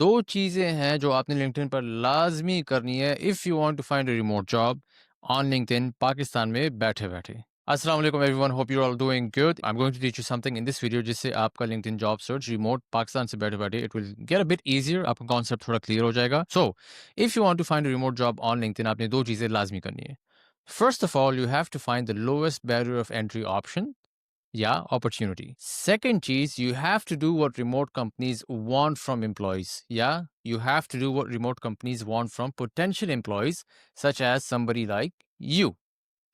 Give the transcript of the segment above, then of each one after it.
दो चीज़ें हैं जो आपने लिंक्डइन पर लाज़मी करनी है if you want to find a remote job on LinkedIn Pakistan में बैठे-बैठे। अस्सलाम वालेकुम everyone, hope you are all doing good. I am going to teach you something in this video जिससे आपका LinkedIn job search remote Pakistan से बैठे-बैठे it will get a bit easier, आपका concept थोड़ा क्लियर हो जाएगा। So, if you want to find a remote job on LinkedIn आपने दो चीज़ें लाज़मी करनी है। First of all, you have to find the lowest barrier of entry option या opportunity. Second cheese, you have to do what remote companies want from employees. Yeah, you have to do what remote companies want from potential employees, such as somebody like you.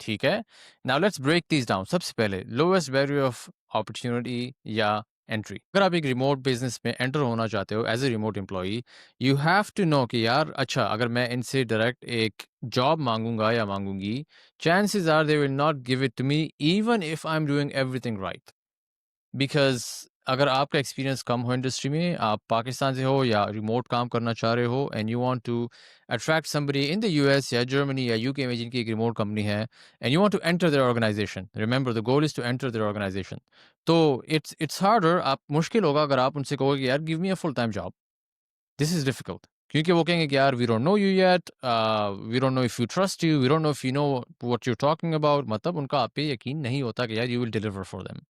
ठीक है? Now let's break these down. सबसे पहले lowest barrier of opportunity या entry. अगर आप एक remote business में enter होना चाहते हो as a remote employee, you have to know कि यार अच्छा अगर मैं इनसे डायरेक्ट एक जॉब मांगूंगा या मांगूंगी, chances are they will not give it to me even if I'm doing everything right. Because अगर आपका एक्सपीरियंस कम हो इंडस्ट्री में, आप पाकिस्तान से हो या रिमोट काम करना चाह रहे हो and you want to attract somebody in the US या जर्मनी या यूके में जिनकी एक रिमोट कंपनी है and you want to enter their organisation, remember the goal is to enter their organisation. तो इट्स हार्डर, आप मुश्किल होगा अगर आप उनसे कहोगे कि यार give me a full time job, this is difficult. क्योंकि वो कहेंगे कि यार we don't know you yet, we don't know if you trust you, we don't know if you know what you are talking about, मतलब उनका आप पे यकीन नहीं होता कि यार you will deliver for them.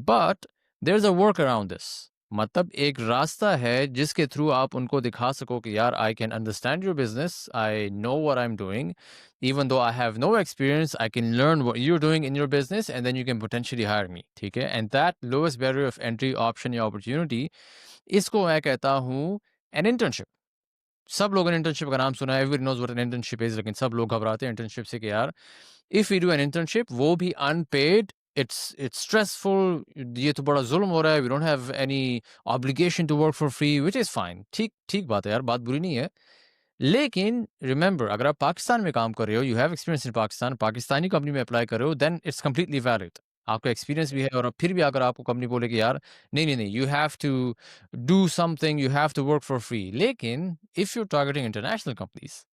But there is a work around this, मतलब एक रास्ता है जिसके थ्रू आप उनको दिखा सको कि यार I can understand your business, I know what I am doing, even though I have no experience I can learn what you are doing in your business and then you can potentially hire me. ठीक है, and that lowest barrier of entry option या opportunity, इसको मैं कहता हूँ an internship. सब लोगों ने इंटर्नशिप का नाम सुना है, everybody knows what an internship is, लेकिन सब लोग घबराते हैं इंटर्नशिप से कि यार if we do an internship, वो भी अनपेड, इट्स स्ट्रेसफुल, ये तो बड़ा जुल्म हो रहा है, we don't have any obligation to work for free, which is fine. ठीक ठीक बात है यार, बात बुरी नहीं है। लेकिन रिमेंबर, अगर आप पाकिस्तान में काम कर रहे हो, you have experience in Pakistan, Pakistani company में अप्लाई कर रहे हो, देन इट्स कंप्लीटली वैलिड। आपका एक्सपीरियंस भी है और अब फिर भी अगर आपको कंपनी बोले कि यार नहीं नहीं नहीं, you have to do something, you have to work for free. लेकिन if you targeting international companies,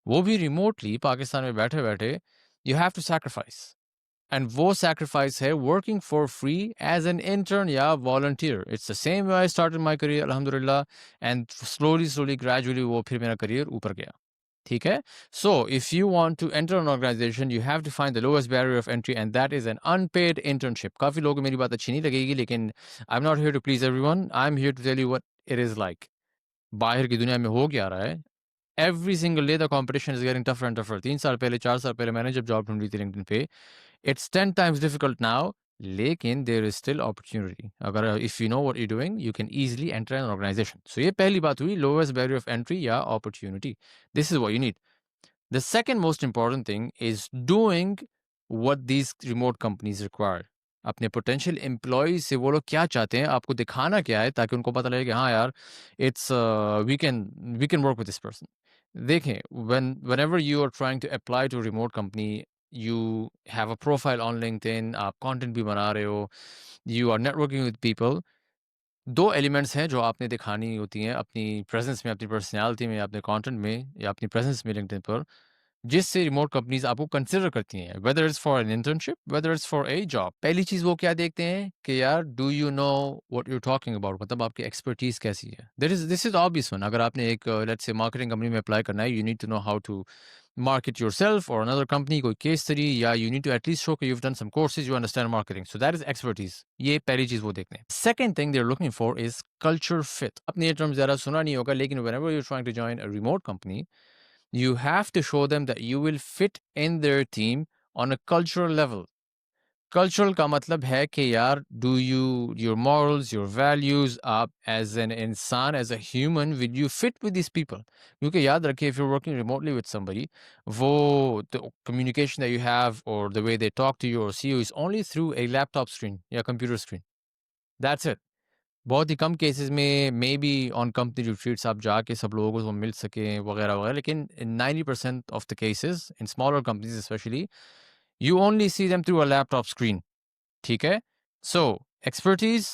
वो भी रिमोटली पाकिस्तान में बैठे बैठे, you have to sacrifice, and वो सैक्रिफाइस है working for free as an intern या volunteer. It's the same way I started my career अल्हम्दुलिल्लाह, एंड स्लोली स्लोली ग्रेजुअली वो फिर मेरा करियर ऊपर गया। ठीक है, so if you want to enter an organization you have to find the lowest barrier of entry and that is an unpaid internship. काफी लोगों को मेरी बात अच्छी नहीं लगेगी, लेकिन I am not here to please everyone, I am here to tell you what it is like. बाहर की दुनिया में हो क्या रहा है, every single day the competition is getting tougher and tougher. 3 साल पहले 4 साल पहले मैंने जब जॉब ढूंढी थी लिंक्डइन पे, it's 10 times difficult now, लेकिन there is still opportunity. अगर if you know what you're doing, you can easily enter an organization. So ये पहली बात हुई, lowest barrier of entry या opportunity. This is what you need. The second most important thing is doing what these remote companies require. अपने potential employees से वो लोग क्या चाहते हैं, आपको दिखाना क्या है, ताकि उनको पता लगे कि हाँ यार it's we can work with this person. देखें, whenever you are trying to apply to a remote company, you have a profile on LinkedIn, आप content भी बना रहे हो, you are networking with people. दो एलिमेंट्स हैं जो आपने दिखानी होती हैं अपनी प्रेजेंस में, अपनी पर्सनैलिटी में, अपने कंटेंट में या अपनी प्रेजेंस में लिंक्डइन पर, जिससे रिमोट कंपनीज आपको कंसिडर करती हैं, whether it's for an internship, whether it's for a job. पहली चीज वो क्या देखते हैं कि यार do you know what you talking about, मतलब आपकी एक्सपर्टीज कैसी है। दिस इज ऑब्वियस वन, अगर आपने एक लेट्स से मार्केटिंग कंपनी में अप्लाई करना है, you need to know how to market yourself or another company, कोई case study, या you need to at least show that you've done some courses, you understand marketing. So that is expertise. ये पहली चीज वो देखते हैं। Second thing they're looking for is culture fit. आपने ये term ज़्यादा सुना नहीं होगा, लेकिन whenever you're trying to join a remote company, you have to show them that you will fit in their team on a cultural level. Cultural का मतलब है कि यार do you your morals, your values, आप as an इंसान, as a human, will you fit with this people. क्योंकि याद रखिए, if you working remotely with somebody, वो the communication that you have और the way they talk to you और see you is only through a laptop screen या computer screen, that's it. बहुत ही कम केसेस में may be on company retreats आप जाके सब लोगों को मिल सकें वगैरह वगैरह, लेकिन in 90% of the cases in smaller companies specially, you only see them through a laptop screen. ठीक है, so expertise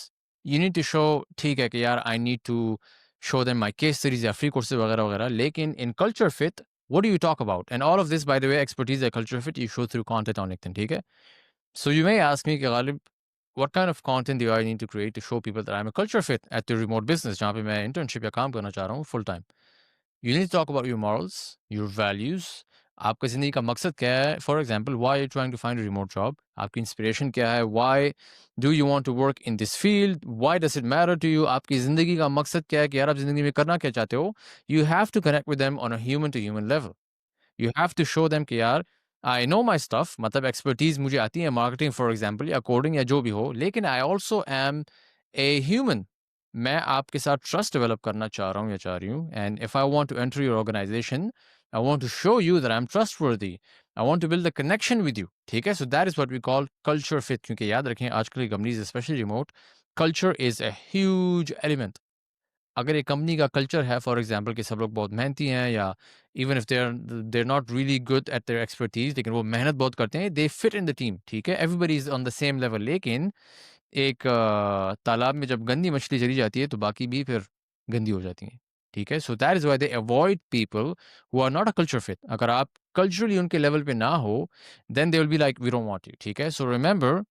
you need to show, ठीक है कि यार I need to show them my case series या फ्री कोर्सेज वगैरह वगैरह, लेकिन in culture fit what do you talk about, and all of this by the way expertise या culture fit you show through content on LinkedIn. ठीक है, so you may ask me कि Ghalib what kind of content do I need to create to show people that I'm a culture fit at the remote business जहाँ पे मैं internship या काम करना चाह रहा हूँ full time. You need to talk about your morals, your values. आपका ज़िंदगी का मकसद क्या है? For example, why are you trying to find a remote job? आपकी inspiration क्या है? Why do you want to work in this field? Why does it matter to you? आपकी ज़िंदगी का मकसद क्या है कि यार आप ज़िंदगी में करना क्या चाहते हो? You have to connect with them on a human to human level. You have to show them कि यार I know my stuff, मतलब expertise मुझे आती है marketing for example या coding या जो भी हो, लेकिन I also am a human. मैं आपके साथ trust develop करना चाह रहा हूँ या चाह रही हूँ, and if I want to enter your organization, I want to show you that I'm trustworthy. I want to build a connection with you. ठीक है? So that is what we call culture fit. क्योंकि याद रखें आजकल की companies, especially remote, culture is a huge element. अगर एक company का कल्चर है फॉर एग्जांपल कि सब लोग बहुत मेहनती हैं या even if they are not really good at their expertise लेकिन वो मेहनत बहुत करते हैं, they fit in the team, ठीक है, everybody is on the same level, लेकिन एक तालाब में जब गंदी मछली चली जाती है तो बाकी भी फिर गंदी हो जाती हैं, ठीक है. So that is why they avoid people who are not a culture fit. अगर आप कल्चरली उनके लेवल पे ना हो then they will be like we don't want you, ठीक है. सो रिमेंबर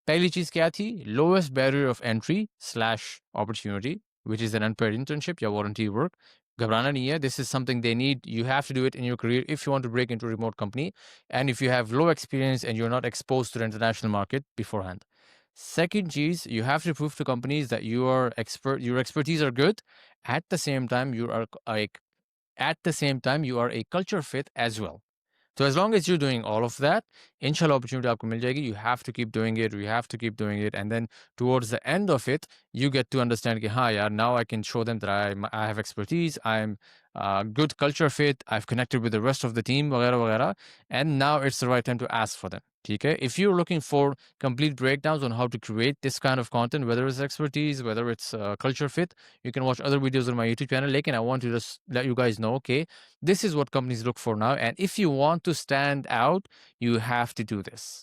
पहली चीज क्या थी? Lowest barrier of entry slash opportunity which is an unpaid internship या वारंटी वर्क. घबराना नहीं है. This is something they need. You have to do it in your career if you want to break into remote company and if you have low experience and you are not exposed to the international market beforehand. Second cheese, you have to prove to companies that your expertise are good. At the same time, you are a culture fit as well. So as long as you're doing all of that, inshallah opportunity आपको मिल जाएगी. You have to keep doing it. You have to keep doing it, and then towards the end of it, you get to understand कि हाँ यार, now I can show them that I have expertise. I'm good culture fit. I've connected with the rest of the team, वगैरह वगैरह, and now it's the right time to ask for them. ठीक है? If you're looking for complete breakdowns on how to create this kind of content, whether it's expertise, whether it's culture fit, you can watch other videos on my YouTube channel. लेकिन I want to just let you guys know, okay, this is what companies look for now. And if you want to stand out, you have to do this.